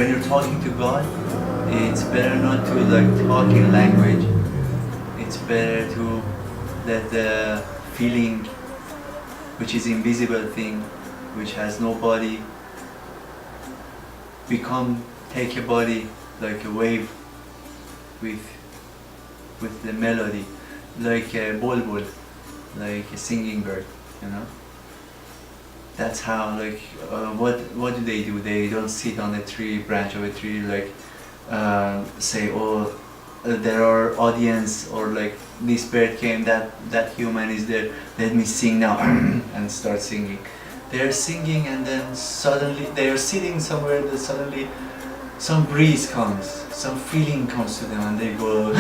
when you're talking to God, it's better not to like talk in language. It's better to let the feeling, which is invisible thing, which has no body, take a body like a wave with the melody, like a bulbul, like a singing bird, you know. That's how like what do? They don't sit on a tree, branch of a tree, like say, oh, there are audience, or like this bird came, that human is there, let me sing now and start singing. They're singing, and then suddenly they are sitting somewhere, that suddenly some breeze comes, some feeling comes to them, and they go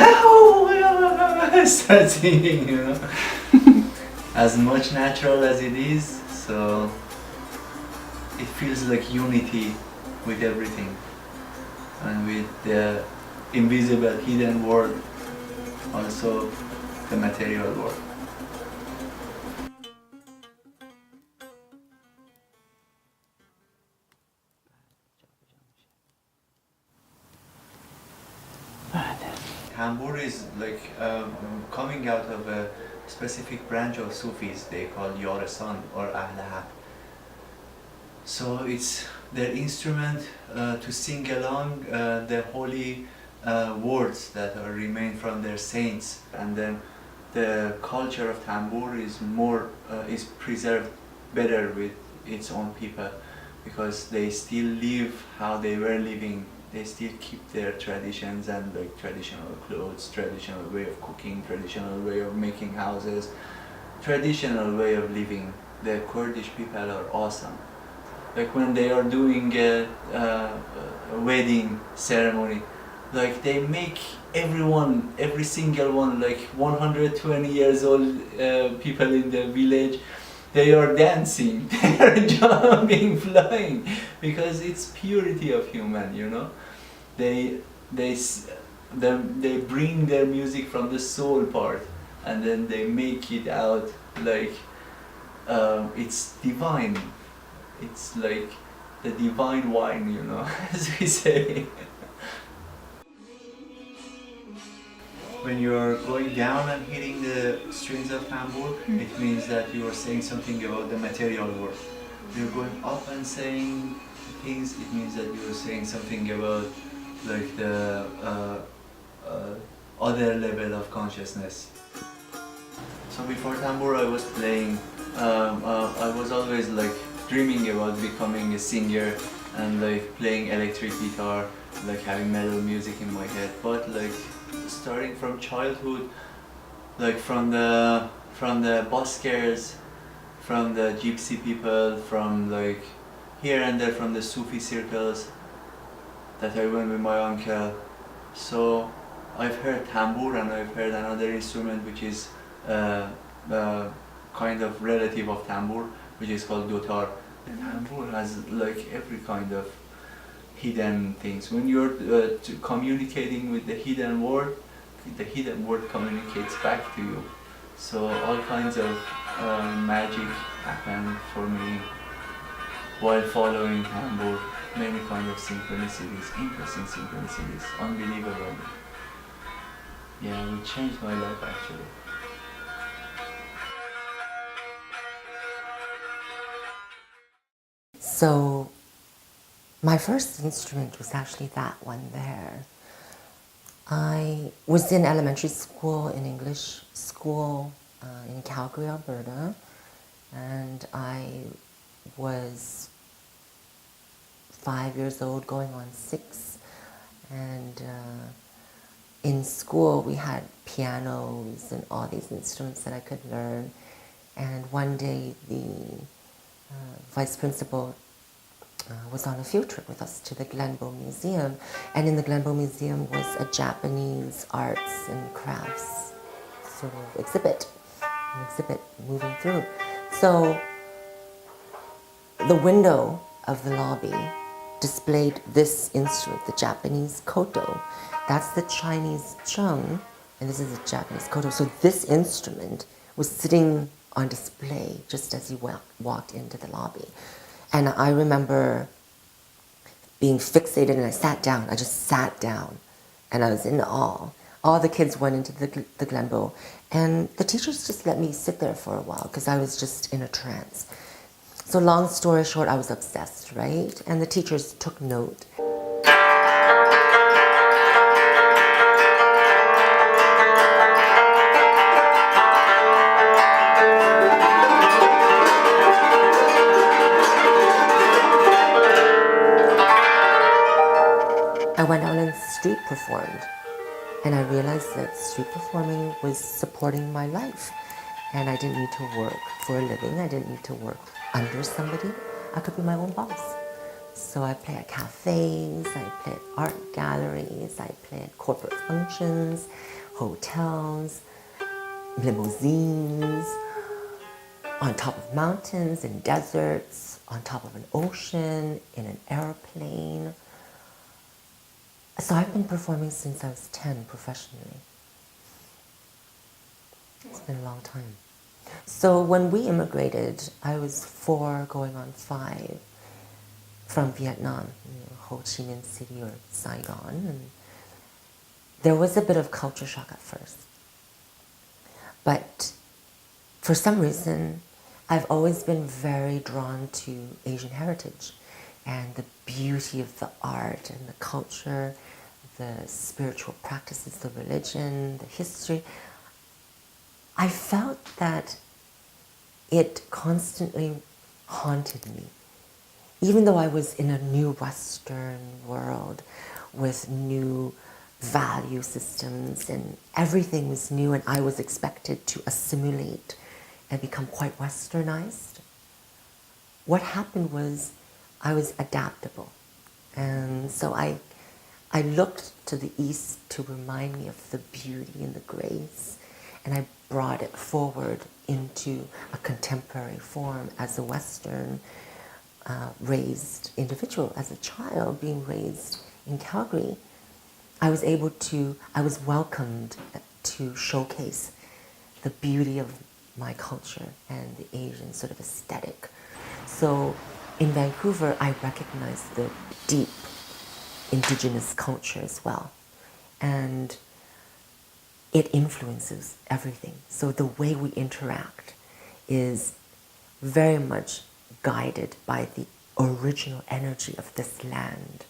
start singing, you know. As much natural as it is, so it feels like unity with everything, and with the invisible hidden world, also the material world. Tambur is like coming out of a specific branch of Sufis they call Yoresan or Ahl. So it's their instrument to sing along the holy words that are remain from their saints, and then the culture of Tambur is preserved better with its own people, because they still live how they were living. They still keep their traditions, and like traditional clothes, traditional way of cooking, traditional way of making houses, traditional way of living. The Kurdish people are awesome. Like when they are doing a wedding ceremony, like they make every single one, like 120 years old people in the village, they are dancing, they are jumping, flying, because it's purity of human, you know. They bring their music from the soul part, and then they make it out like it's divine. It's like the divine wine, you know, as we say. When you are going down and hitting the strings of tambur, it means that you are saying something about the material world. You're going up and saying things, it means that you are saying something about like the other level of consciousness. So before tambur I was playing, I was always like dreaming about becoming a singer and like playing electric guitar, like having metal music in my head. But like starting from childhood, like from the buskers, from the gypsy people, from like here and there, from the Sufi circles that I went with my uncle. So I've heard tambur, and I've heard another instrument which is kind of relative of tambur, which is called dotar. And tambur has like every kind of hidden things. When you're communicating with the hidden word communicates back to you. So all kinds of magic happened for me while following tambur. Many kind of synchronicities, interesting synchronicities, unbelievable. Yeah, it changed my life actually. So my first instrument was actually that one there. I was in elementary school, in English school in Calgary, Alberta, and I was 5 years old, going on 6, and in school we had pianos and all these instruments that I could learn. And one day the vice principal was on a field trip with us to the Glenbow Museum, and in the Glenbow Museum was a Japanese arts and crafts sort of exhibit moving through. So the window of the lobby displayed this instrument, the Japanese koto. That's the Chinese chung, and this is the Japanese koto. So this instrument was sitting on display just as you walked into the lobby. And I remember being fixated, and I sat down. I just sat down, and I was in awe. All the kids went into the Glenbow, and the teachers just let me sit there for a while because I was just in a trance. So long story short, I was obsessed, right? And the teachers took note. I went out and street performed, and I realized that street performing was supporting my life, and I didn't need to work for a living. I didn't need to work under somebody. I could be my own boss. So I play at cafes, I play at art galleries, I play at corporate functions, hotels, limousines, on top of mountains, in deserts, on top of an ocean, in an airplane. So I've been performing since I was 10 professionally. It's been a long time. So when we immigrated, I was 4 going on 5 from Vietnam, Ho Chi Minh City or Saigon. And there was a bit of culture shock at first. But for some reason, I've always been very drawn to Asian heritage and the beauty of the art and the culture, the spiritual practices, the religion, the history. I felt that it constantly haunted me. Even though I was in a new Western world with new value systems and everything was new and I was expected to assimilate and become quite westernized, what happened was I was adaptable. And so I looked to the East to remind me of the beauty and the grace, and I brought it forward into a contemporary form as a Western raised individual, as a child being raised in Calgary. I was welcomed to showcase the beauty of my culture and the Asian sort of aesthetic. So in Vancouver, I recognized the deep indigenous culture as well. And it influences everything. So the way we interact is very much guided by the original energy of this land.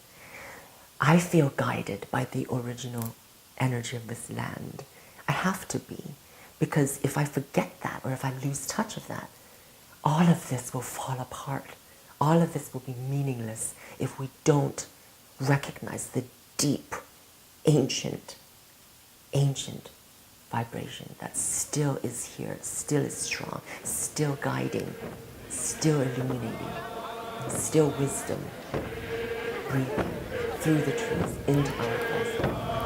I feel guided by the original energy of this land. I have to be, because if I forget that or if I lose touch of that, all of this will fall apart. All of this will be meaningless if we don't recognize the deep, ancient vibration that still is here, still is strong, still guiding, still illuminating, still wisdom breathing through the trees into our present.